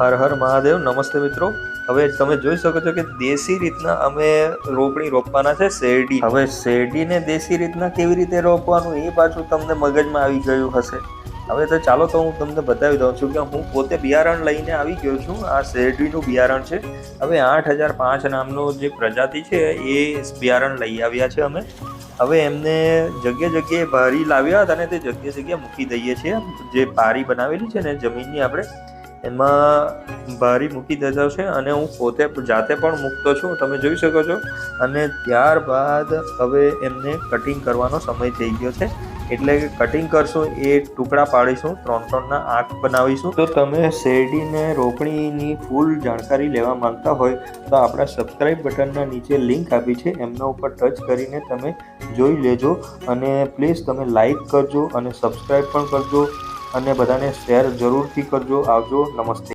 હર હર મહાદેવ. નમસ્તે મિત્રો. હવે તમે જોઈ શકો છો કે દેશી રીતના અમે રોપણી રોપવાના છે શેરડી. હવે શેરડીને દેશી રીતના કેવી રીતે રોપવાનું એ પાછું તમને મગજમાં આવી ગયું હશે. હવે તો ચાલો તો હું તમને બતાવી દઉં છું કે હું પોતે બિયારણ લઈને આવી ગયો છું. આ શેરડીનું બિયારણ છે. હવે 8005 નામનું જે પ્રજાતિ છે એ બિયારણ લઈ આવ્યા છે અમે. હવે એમને જગ્યાએ બારી લાવ્યા હતા અને તે જગ્યાએ મૂકી દઈએ છીએ. જે બારી બનાવેલી છે ને જમીનની આપણે એમાં બારી મૂકી દેતા છે અને હું પોતે જાતે પણ મૂકતો છું, તમે જોઈ શકો છો. અને ત્યારબાદ હવે એમને કટિંગ કરવાનો સમય થઈ ગયો છે. એટલે કે કટિંગ કરશું એ ટુકડા પાડીશું, 3-3ના આંખ બનાવીશું. તો તમે શેરડીને રોપણીની ફૂલ જાણકારી લેવા માંગતા હોય તો આપણા સબસ્ક્રાઇબ બટનના નીચે લિંક આપી છે, એમના ઉપર ટચ કરીને તમે જોઈ લેજો. અને પ્લીઝ તમે લાઈક કરજો અને સબસ્ક્રાઇબ પણ કરજો અને બધાને શેર જરૂરથી કરજો. આવજો. નમસ્તે.